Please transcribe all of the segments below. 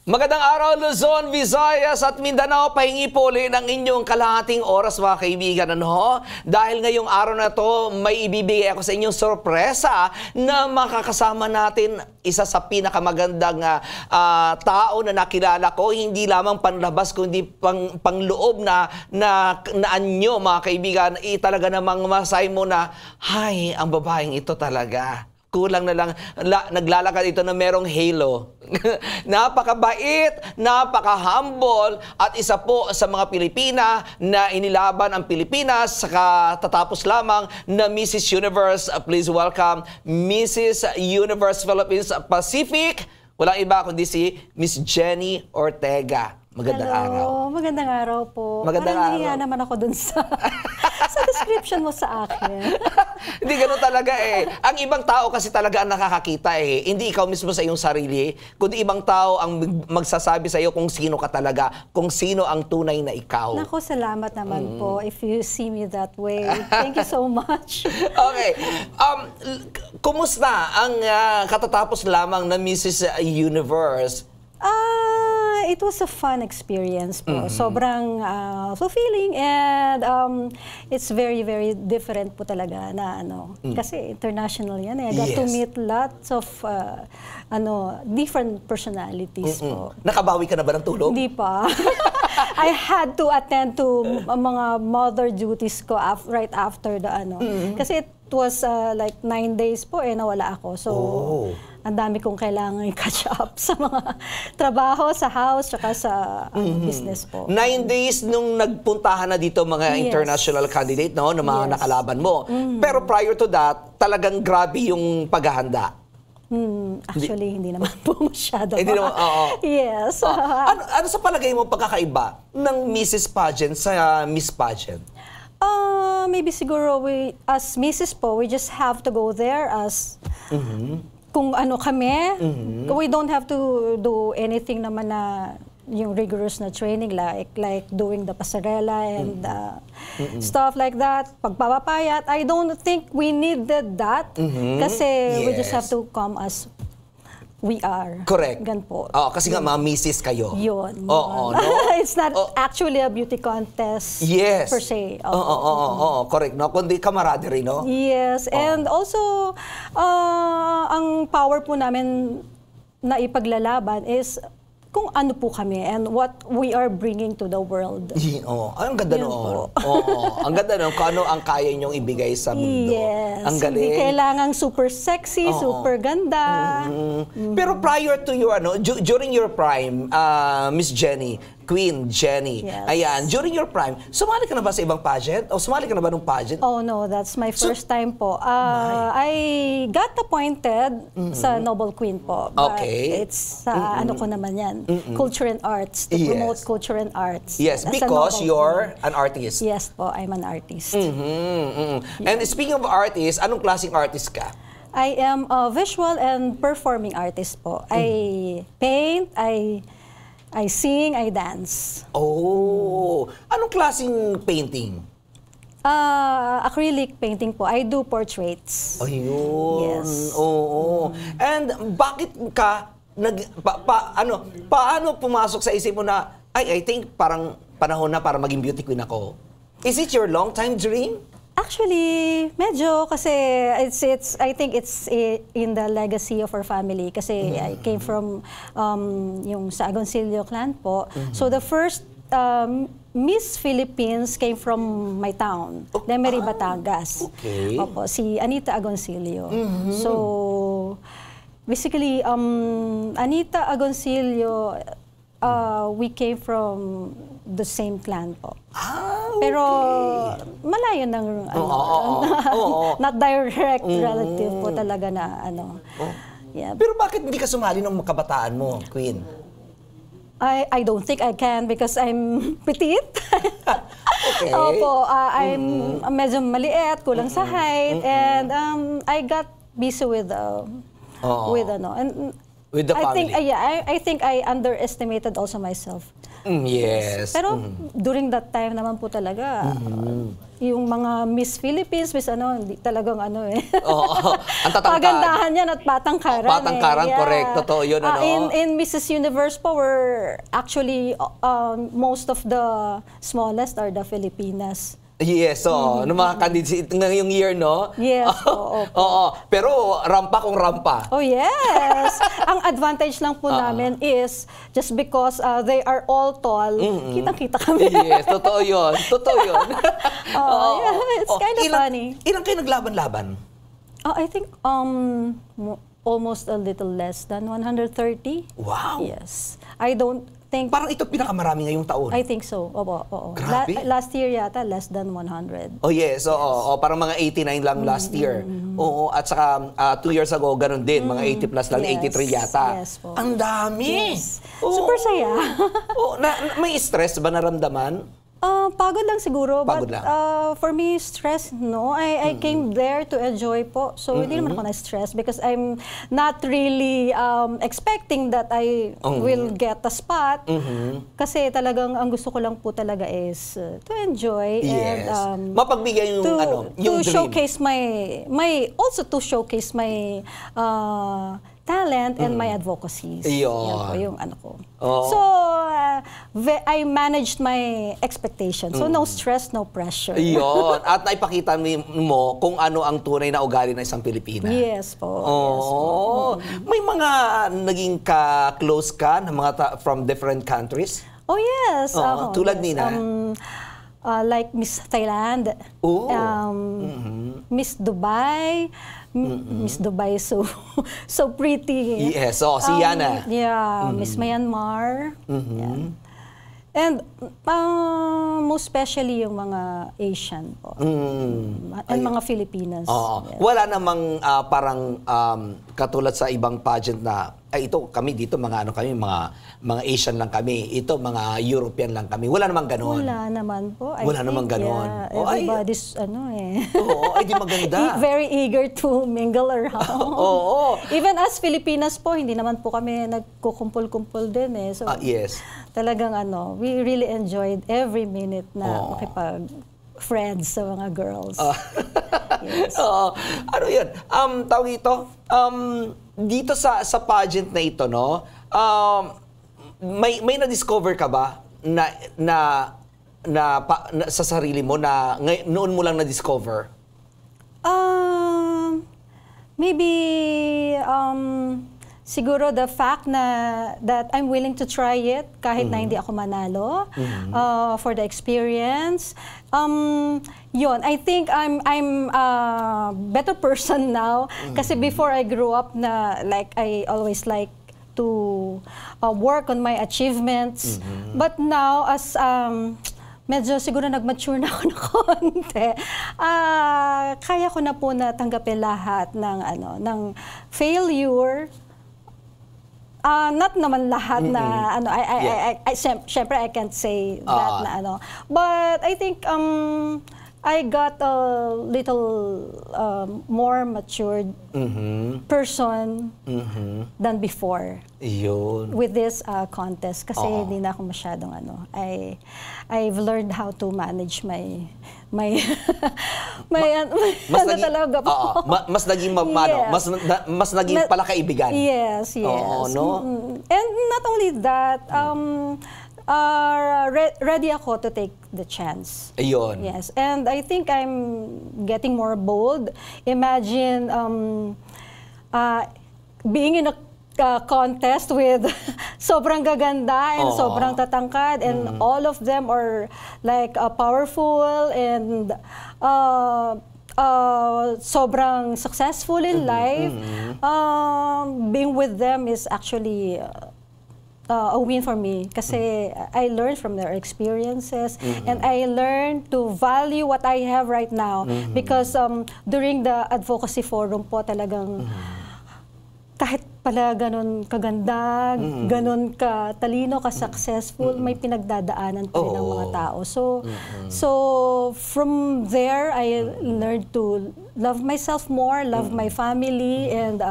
Magandang araw, Luzon, Visayas at Mindanao. Pahingi po ulit ng inyong kalahating oras, mga kaibigan. Ano? Dahil ngayong araw na to, may ibibigay ako sa inyong sorpresa na makakasama natin isa sa pinakamagandang tao na nakilala ko. Hindi lamang panlabas, kundi pangloob na anyo, mga kaibigan. Talaga namang masay mo na, hay, ang babaeng ito talaga. Kulang na lang, naglalakad ito na merong halo. Napakabait, napaka-humble, at isa po sa mga Pilipina na inilaban ang Pilipinas sa katatapos lamang na Mrs. Universe. Please welcome Mrs. Universe Philippines Pacific. Walang iba kundi si Miss Jenny Ortega. Magandang araw. Magandang araw po. Magandang araw. Parang naman ako dun sa description mo sa akin. Hindi ganun talaga eh. Ang ibang tao kasi talaga ang nakakakita eh. Hindi ikaw mismo sa iyong sarili, kundi ibang tao ang magsasabi sa iyo kung sino ka talaga, kung sino ang tunay na ikaw. Naku, salamat naman po if you see me that way. Thank you so much. Okay. Kumusta ang katatapos lamang na Mrs. Universe? It was a fun experience po. Sobrang fulfilling and it's very, very different po talaga na kasi international yan eh. I got to meet lots of different personalities po. Nakabawi ka na ba ng tulog? Hindi pa. I had to attend to mga mother duties ko right after the Kasi it was like 9 days po nawala ako. So, ang dami kong kailangan i-catch up sa mga trabaho, sa house, tsaka sa business po. 9 days nung nagpuntahan na dito mga international candidate, no? Na mga nakalaban mo. Pero prior to that, talagang grabe yung paghahanda. Actually, hindi naman po masyado. Hindi naman, Yes. Ano sa palagay mo pagkakaiba ng Mrs. Pageant sa Miss Pageant? Maybe siguro as Mrs. po, we just have to go there as kung ano kami. We don't have to do anything naman na yung rigorous na training like doing the pasarela and stuff like that. Pagpapapayat, I don't think we needed that kasi we just have to come as we are. Correct. Gan po. Kasi nga mga misis kayo. Yun. No? It's not actually a beauty contest per se. Correct. No? Kundi camaraderie, no? Yes. And also, ang power po namin na ipaglalaban is kung ano po kami and what we are bringing to the world. Ang ganda noon. Ang ganda noon kung ano ang kaya niyong ibigay sa mundo. Yes. Ang galing. Hindi kailangang super sexy, super ganda. Pero prior to your, during your prime, Miss Jenny, Queen Jenny, ayan, during your prime, sumali ka na ba sa ibang pageant? O sumali ka na ba nung pageant? Oh no, that's my first time po. I got appointed sa Noble Queen po. But it's ano ko naman yan, culture and arts, to promote culture and arts. Yes, because you're an artist. Yes po, I'm an artist. And speaking of artist, anong klaseng artist ka? I am a visual and performing artist po. I paint, I sing, I dance. Anong klaseng painting? Acrylic painting po. I do portraits. Ayun. Yes. And bakit ka paano pumasok sa isip mo na I think parang panahon na para maging beauty queen ako? Is it your long time dream? Actually, medyo kasi I think it's in the legacy of our family kasi I came from yung sa Agoncillo clan po. So the first Miss Philippines came from my town, Lemery, Batangas. Opo, si Anita Agoncillo. So basically Anita Agoncillo, we came from the same clan po. Pero malayo ng not direct relative po talaga na Pero bakit hindi ka sumali ng kabataan mo, Queen? I don't think I can because I'm petite. Opo, I'm medyo maliit, kulang sa height, and I got busy with with the family. I think I underestimated also myself. Yes. Pero during that time naman po talaga, yung mga Miss Philippines, Miss ano, hindi talagang ano eh. Oo. Ang tatangkad. Pagandahan yan at patangkaran. Patangkaran, correct. Totoo yun, ano? In Mrs. Universe po, we're actually, most of the smallest are the Filipinas. Yes, so ng mga candidates ngayong year, no? Yes, oo. Oo, pero rampa kung rampa. Oh, yes. Ang advantage lang po namin is just because they are all tall, kitang-kita kami. Yes, totoo yun. Totoo yun. Yeah, it's kind of funny. Ilang kayo naglaban-laban? I think almost a little less than 130. Wow. Yes. I don't think... Parang ito pinakamarami ngayong taon. I think so. Oo. Grabe. Last year yata, less than 100. Oh yes, oo. Parang mga 89 lang last year. Oo, at saka 2 years ago, ganun din. Mga 80 plus lang, Yes. 83 yata. Yes po. Ang dami! Yes. Oo. Super saya. Oo, may stress ba naramdaman? Pagod lang siguro. Pagod but lang. For me, stress, no. I came there to enjoy po. So, hindi naman ako na-stress because I'm not really expecting that I will get a spot. Kasi talagang ang gusto ko lang po talaga is to enjoy. Yes. And, Mapagbigay yung yung to dream. showcase also to showcase my talent and my advocacies. Iyon. Yan po yung ano ko. Oo. So, I managed my expectations. So, no stress, no pressure. Iyon. At naipakita mo kung ano ang tunay na ugali ng isang Pilipina. Yes po. Yes po. Oo. May mga naging ka-close ka ng mga from different countries? Oh, yes. Oo, tulad nina? Like Miss Thailand. Oo. Miss Dubai. Miss Dubai, so pretty. Yes, si Yana. Yeah, Miss Myanmar. Yan. And most especially yung mga Asian po. And mga Filipinas. Oo. Yes. Wala namang parang katulad sa ibang pageant na ito kami dito mga ano kami mga Asian lang kami. Ito mga European lang kami. Wala namang ganoon. Wala naman po. Wala namang ganoon. Yeah, everybody's Oo, ay di maganda. very eager to mingle around. Oo. Even as Filipinas po, hindi naman po kami nagkukumpul-kumpul din eh. So, Yes. talagang we really enjoyed every minute na makipag-friends sa mga girls. Yes. Oo. Ano yun? Tawag ito, dito sa pageant na ito, no? May na-discover ka ba na sa sarili mo na noon mo lang na-discover? Maybe siguro the fact that I'm willing to try it kahit na hindi ako manalo for the experience. Yun, I think I'm a better person now kasi before I grew up na like I always like to work on my achievements. But now as medyo siguro nag-mature na ako ng konti. Kaya ko na po na tanggapin lahat ng failure. Not naman lahat na syempre I can't say that na But I think I got a little more matured person than before. Yun. With this contest kasi hindi na ako masyadong I've learned how to manage my talaga po. Mas naging Yes. mas naging palakaibigan. Yes. Oo, no? And not only that, ready ako to take the chance. Ayun. Yes, and I think I'm getting more bold. Imagine being in a contest with sobrang gaganda and sobrang tatangkad and all of them are like powerful and sobrang successful in life. Being with them is actually a win for me kasi I learned from their experiences and I learned to value what I have right now because during the advocacy forum po talagang kahit pala ganun kaganda, ganun katalino, ka-successful, may pinagdadaanan pa rin ng mga tao. So from there, I learned to love myself more, love my family, and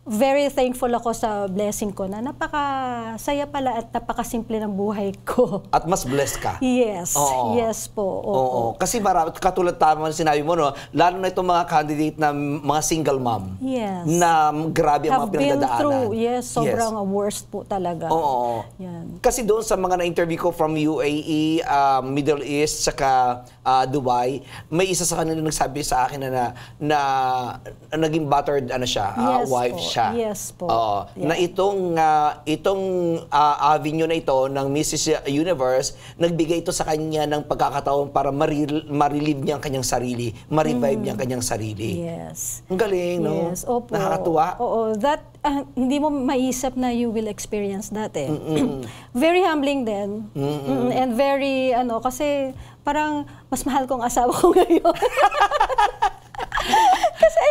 very thankful ako sa blessing ko na napakasaya pala at napakasimple ng buhay ko. At mas blessed ka. Yes. Oo. Yes po. Oo. Kasi marami, katulad tama sinabi mo, no, lalo na itong mga candidate na mga single mom. Yes. Na grabe ang mga Have been pinagdadaanan. through, yes, sobrang worst po talaga. Oo. Yan. Kasi doon sa mga na-interview ko from UAE, Middle East, saka Dubai, may isa sa kanila nagsabi sa akin na naging battered siya, Yes wife po. siya. Yes po. Oo. Yeah. Na itong avenue na ito ng Mrs. Universe, nagbigay ito sa kanya ng pagkakataon para ma-relieve niya ang kanyang sarili, ma-revive niya ang kanyang sarili. Yes. Ang galing, no? Yes, opo. Nakakatuwa. Oo, that, hindi mo maisip na you will experience that eh. Very humbling din. And very, kasi parang mas mahal kong asawa ko ngayon.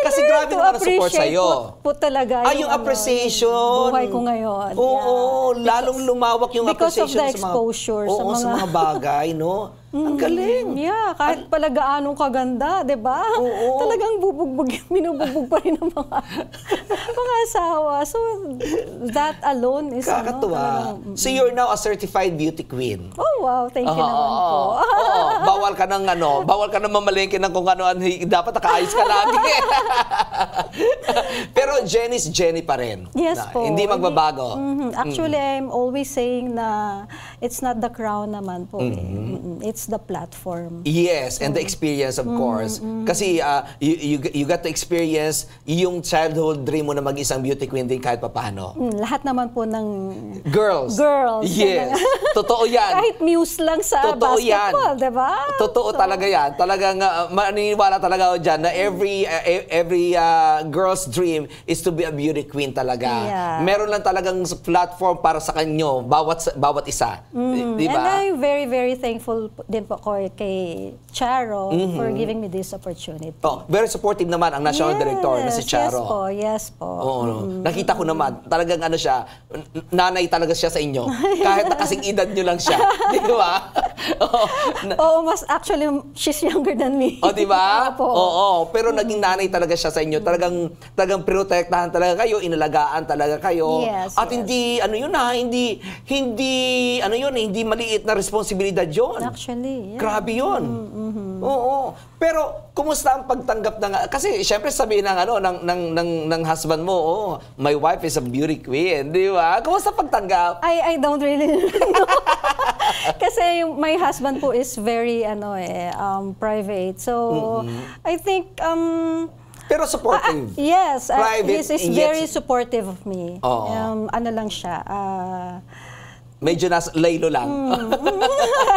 Kasi grabe naman ang support sa'yo. Po talaga. Yung appreciation. Buhay ko ngayon. Oo, Yeah. lalong lumawak yung because appreciation of the exposure sa mga, sa mga bagay, no? Ang galing. Yeah, kahit pala gaanong kaganda, di ba? Oo. Talagang binubugbog pa rin ng mga asawa. So, that alone is, Kakatuwa. So you're now a certified beauty queen. Oh, wow. Thank you naman po. Oo. Bawal ka nang mamalengke ng kung ano dapat nakaayos ka lagi. Pero Jenny's Jenny pa rin. Yes po. Hindi magbabago. Actually, I'm always saying na it's not the crown naman po. It's the platform. Yes, and the experience, of course. Kasi you got to experience yung childhood dream mo na mag-isang beauty queen din kahit papaano. Lahat naman po ng Girls. Yan Yes. Totoo yan. kahit muse lang sa Totoo basketball, yan. di ba? Totoo talaga yan. Talagang maniniwala talaga ako dyan na every girl's dream is to be a beauty queen talaga. Yeah. Meron lang talagang platform para sa kanyo, bawat isa. Di And ba? I'm very, very thankful din po ko kay Charo for giving me this opportunity. Oh, very supportive naman ang national director na si Charo. Yes po. Oo, no? Nakita ko naman, talagang siya, nanay talaga siya sa inyo. Kahit na kasing edad nyo lang siya. Di ba? Oo, actually, she's younger than me. O, di ba? Opo. Oo, pero naging nanay talaga siya sa inyo. Talagang protektahan talaga kayo, inalagaan talaga kayo. Yes, At hindi maliit na responsibilidad 'yon. Actually, yeah. Grabe 'yon. Oo. Pero kumusta ang pagtanggap kasi syempre sabihin ng husband mo, my wife is a beauty queen, di ba? Kumusta pagtanggap? I don't really know. Kasi my husband po is very private. So I think Pero supportive. yes, Private, he's very supportive of me. Oo. Lang siya. Medyo laylo lang.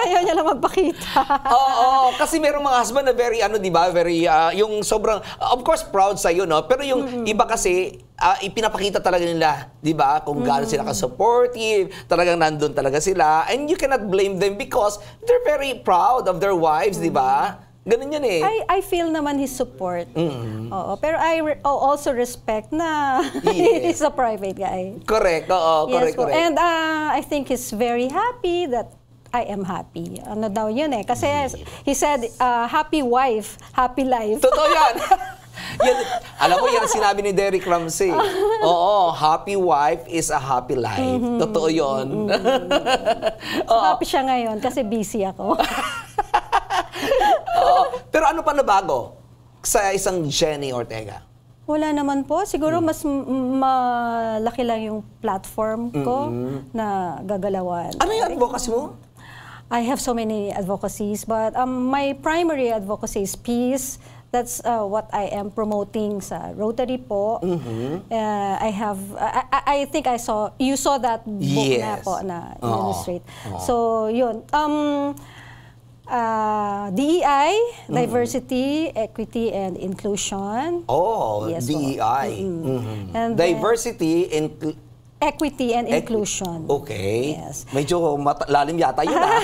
Ayaw niya lang magpakita. Oo, kasi merong mga husband na very, di ba, very, yung sobrang, of course, proud sa'yo, no? Pero yung iba kasi, ipinapakita talaga nila, di ba, kung gaano sila ka-supportive, talagang nandun talaga sila, and you cannot blame them because they're very proud of their wives, di ba? Ganun yan eh. I feel naman his support. Oo, pero I also respect na Yes. he's a private guy. Correct, oo, Yes po. correct. And I think he's very happy that I am happy. Ano daw yun eh. Kasi he said, happy wife, happy life. Totoo yan. Alam mo, yan ang sinabi ni Derek Ramsey. Oo, happy wife is a happy life. Totoo yun. So happy siya ngayon kasi busy ako. Pero ano pa nabago sa isang Jenny Ortega? Wala naman po. Siguro mas malaki lang yung platform ko na gagalawan. Ano yung advocacy mo? I have so many advocacies, but my primary advocacy is peace. That's what I am promoting sa Rotary po. I think you saw that book na po na illustrate. So, yun. DEI, Diversity, Equity, and Inclusion. Oh, Yes, DEI. And Diversity, Equity and Inclusion. Okay. Yes. Medyo lalim yata yun, ha?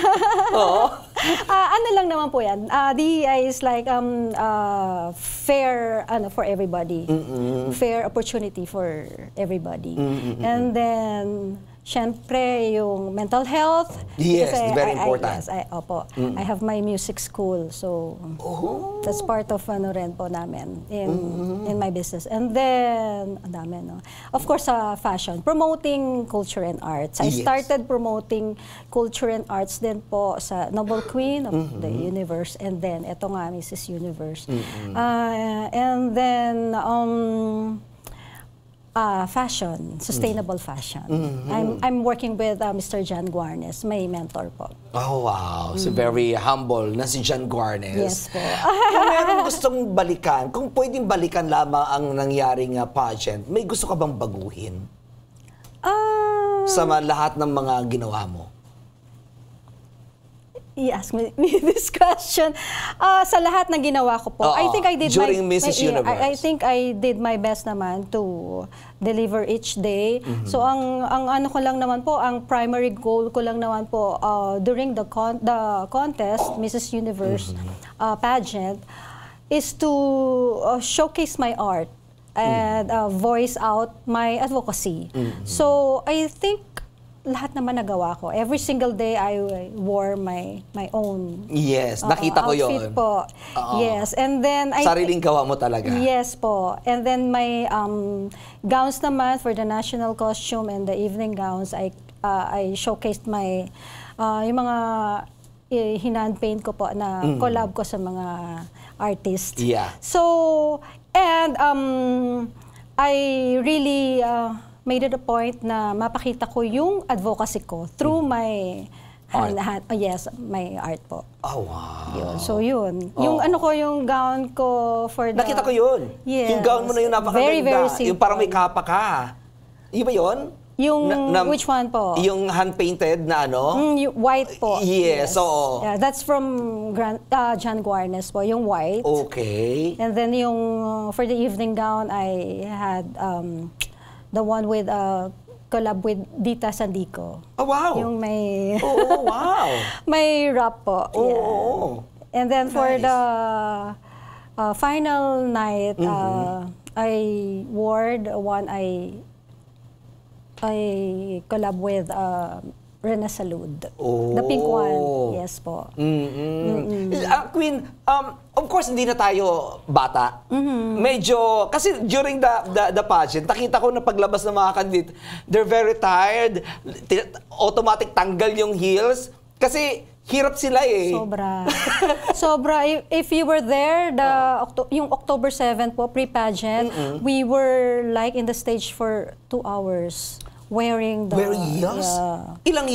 Oo. Ano lang naman po yan. DEI is like fair for everybody. Fair opportunity for everybody. And then syempre, yung mental health. Yes, Kasi very important. Opo. I have my music school. So, that's part of rin po namin in my business. And then, ang dami, no? Of course, fashion. Promoting culture and arts. I started promoting culture and arts din po sa Noble Queen of the Universe. And then, ito nga, Mrs. Universe. And then, fashion, sustainable fashion. I'm working with Mr. John Guarnes, my mentor po. Oh, wow. So very humble na si John Guarnes. Yes po. Kung meron gustong balikan, kung pwedeng balikan lamang ang nangyaring pageant, may gusto ka bang baguhin? Sa lahat ng mga ginawa mo? I-ask me this question. Sa lahat ng ginawa ko po, I think I did during Mrs. Universe. I think I did my best naman to deliver each day. So ang ano ko lang naman po, ang primary goal ko lang naman po during the contest, Mrs. Universe pageant, is to showcase my art and voice out my advocacy. So I think lahat naman nagawa ko. Every single day, I wore my own Yes, nakita ko outfit yun. po. Yes, and then Sariling gawa mo talaga. Yes po. And then my gowns naman for the national costume and the evening gowns, I showcased my yung mga hinand paint ko po na collab ko sa mga artists. Yeah. So, and I really made it a point na mapakita ko yung advocacy ko through my my art po. Oh, wow. Yun. So, yun. Yung ano ko, yung gown ko for the... Nakita ko yun. Yes. Yung gown mo na yun, napakaganda. Very, very simple. Yung parang may kapa ka. Yung ba yun? Yung, which one po? Yung hand-painted na ano? Yung white po. Yes, oo. Yeah, that's from John Guarnes po, yung white. Okay. And then yung, for the evening gown, I had the one with collab with Dita Sandico. Oh, wow. Yung may... Oh, wow. may rap po. Oh, yeah. And then for nice. the final night, I wore the one I collab with Rena Salud. The pink one. Yes po. Queen, of course, hindi na tayo bata. Medyo, kasi during the pageant, nakita ko na paglabas ng mga candidate, they're very tired, automatic tanggal yung heels, kasi hirap sila eh. Sobra. Sobra. If you were there, yung October 7 po, pre-pageant, we were like in the stage for 2 hours. Wearing the... Wearing heels? Ilang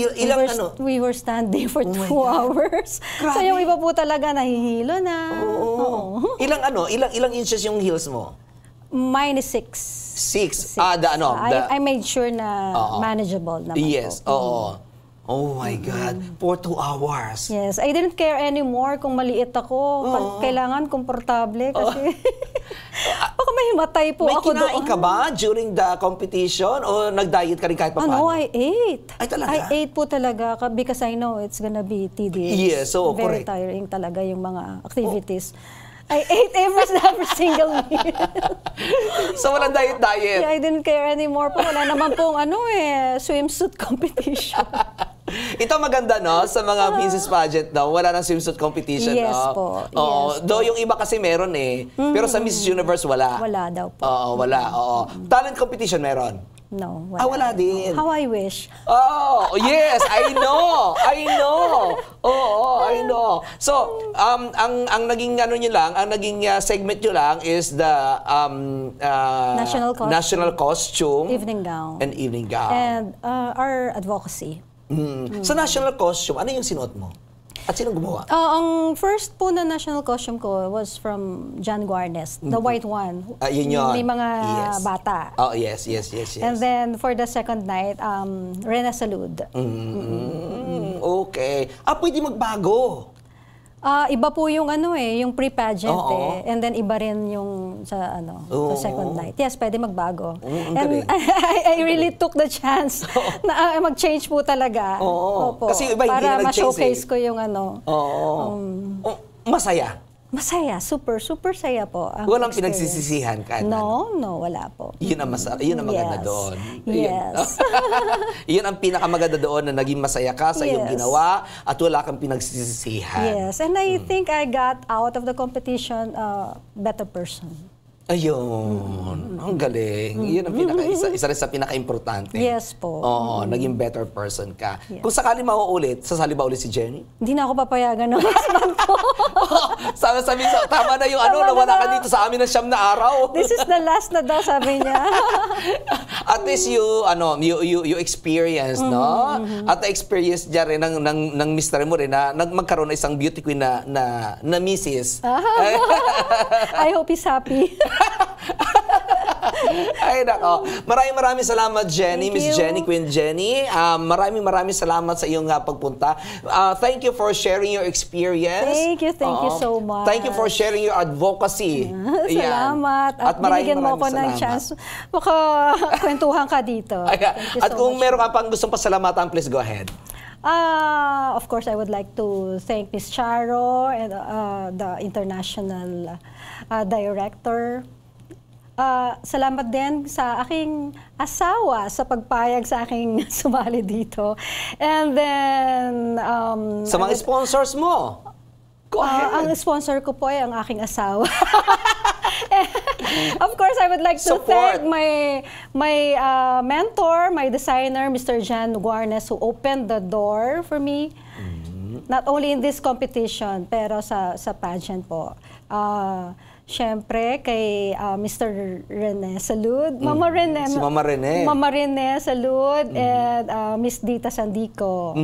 ano? We were standing for 2 hours. Grabe. So yung iba po talaga nahihilo na. Oo. Ilang inches yung heels mo? Mine is 6. 6. I made sure na manageable naman yes, po. oo. Oh my God, for 2 hours. Yes, I didn't care anymore kung maliit ako. Kailangan komportable kasi baka mahimatay po May ako doon. May kinain ka ba during the competition o nag-diet ka rin kahit pa paano? I ate. Ay, talaga? I ate po talaga because I know it's gonna be tedious. Yes, so very correct. tiring talaga yung mga activities. I ate every single meal. So walang diet? Yeah, I didn't care anymore po. Wala naman pong swimsuit competition. Ito maganda, no? Sa mga Mrs. Pageant, no? Wala nang swimsuit competition, Yes no? po. Oo. Yes Though yung iba kasi meron eh. Pero sa Mrs. Universe, wala. Wala daw po. Oo, wala. Oo. Talent competition meron? No, wala. Wala din. How I wish. Oh, yes, I know. Oo, I know. So, ang naging ano niyo lang, ang naging segment niyo lang is the national costume, evening gown, and evening gown. And our advocacy. Sa national costume, ano yung sinuot mo? At sinong gumawa? Ang first po na national costume ko was from John Guarnes, the white one. Yun yun. May mga bata. Oh, yes. And then for the second night, Rena Salud. Okay. Pwede magbago. Iba po yung yung pre-pageant and then iba rin yung sa sa second night. Yes, pwede magbago. And I really took the chance na mag-change po talaga. Opo. Kasi iba hindi para na nag-change ma-showcase ko yung masaya. Masaya, super saya po. Ang Walang experience. pinagsisisihan kahit ano. No, wala po. Yun ang maganda doon. Yes. Yun ang pinakamaganda doon na naging masaya ka sa iyong Yes. ginawa at wala kang pinagsisisihan. Yes, and I think I got out of the competition a better person. Ayun, ang galing. Yun ang isa rin sa pinaka-importante. Yes po. Oo, naging better person ka. Yes. Kung sakali mauulit, sasali ba ulit si Jenny? Hindi na ako papayagan ng husband ko. Sabi, tama na yung ano, Tama na nawala ka daw. dito sa amin ng 9 na araw. This is the last na daw, sabi niya. At least you experience, no? At experience niya rin ng mister mo rin na magkaroon ng isang beauty queen na Mrs. I hope he's happy. Ay, nako. Maraming salamat, Jenny. Thank Miss you. Jenny, Queen Jenny. Maraming salamat sa iyong pagpunta. Thank you for sharing your experience. Thank you so much. Thank you for sharing your advocacy. Ayan. Salamat. At binigyan mo ako ng salamat. chance. Makakwentuhan ka dito. Ayan. Thank you At so kung much. meron ka pang gustong pasalamatan, please go ahead. Of course, I would like to thank Ms. Charo and the international director. Salamat din sa aking asawa sa pagpayag sa aking sumali dito. And then... Sa mga sponsors mo, go ahead. ang sponsor ko po ay ang aking asawa. Of course, I would like to Support. thank my mentor, my designer, Mr. Jan Guarnes, who opened the door for me. Not only in this competition, pero sa pageant po. Siyempre, kay Mr. Rene Salud, Mama Rene. Si Mama Rene. Mama Rene Salud and Miss Dita Sandico.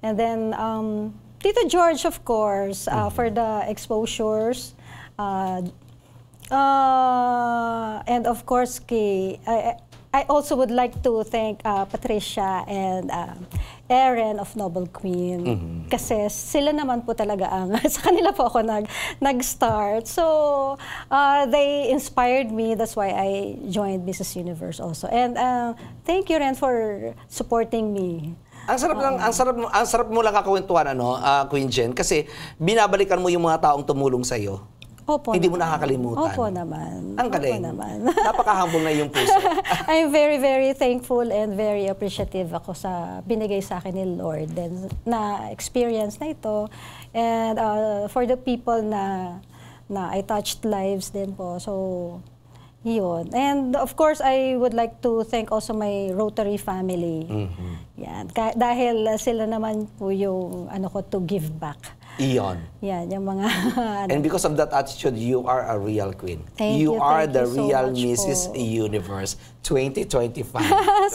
And then, Tito George, of course, for the exposures. And of course, I also would like to thank Patricia and Erin of Noble Queen. Kasi sila naman po talaga sa kanila po ako nag-start. So, they inspired me. That's why I joined Mrs. Universe also. And thank you, Ren, for supporting me. Ang sarap mo lang kakwentuhan, Queen Jen, kasi binabalikan mo yung mga taong tumulong sa iyo. Opo Hindi mo naman. nakakalimutan. Opo naman. Ang galing. Opo naman. Napaka-humble na yung puso. I'm very, very thankful and very appreciative ako sa binigay sa akin ni Lord din na experience na ito. And for the people na I touched lives din po. So, yun. And of course, I would like to thank also my Rotary family. Yan. Dahil sila naman po yung to give back. Iyon. Yan, yung mga... And because of that attitude, you are a real queen. Thank you you, are thank the you so real much Mrs. po. Universe 2025.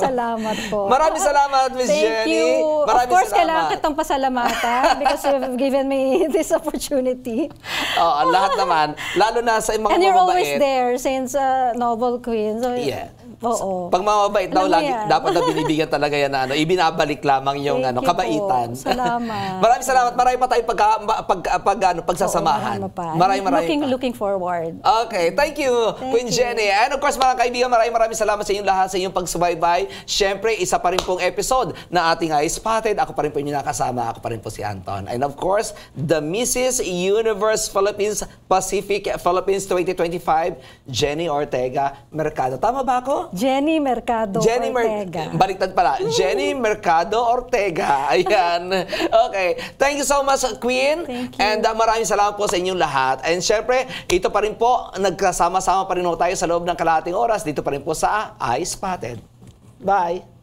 Salamat po. Maraming salamat, Miss Jenny. Thank you. Maraming Of course, salamat. kailangan kitang pasalamatan because you've given me this opportunity. Lahat naman. Lalo na sa mga And you're always mababait. there since Noble Queen. So, Yeah. Oo. Pag mababait daw, Alam mo lagi, yan. dapat na binibigyan talaga yan na ibinabalik lamang yung Thank you kabaitan. po. Salamat. Maraming salamat. Marami pa tayong pagsasamahan. Oo, marami pa. Marami pa. Looking forward. Okay, thank you, Queen you. Jenny. And of course, mga kaibigan, maraming salamat sa inyong lahat sa inyong pagsubaybay. Siyempre, isa pa rin pong episode na ating Spotted. Ako pa rin po inyong nakasama. Ako pa rin po si Anton. And of course, the Mrs. Universe Philippines Pacific Philippines 2025, Jenny Ortega Mercado. Tama ba ako? Jenny Mercado Ortega. Baliktad pala. Jenny Mercado Ortega. Ayan. Okay. Thank you so much, Queen. Thank you. And maraming salamat po sa inyong lahat. And syempre, ito pa rin po, nagkasama-sama pa rin po tayo sa loob ng kalahating oras. Dito pa rin po sa I Spotted. Bye.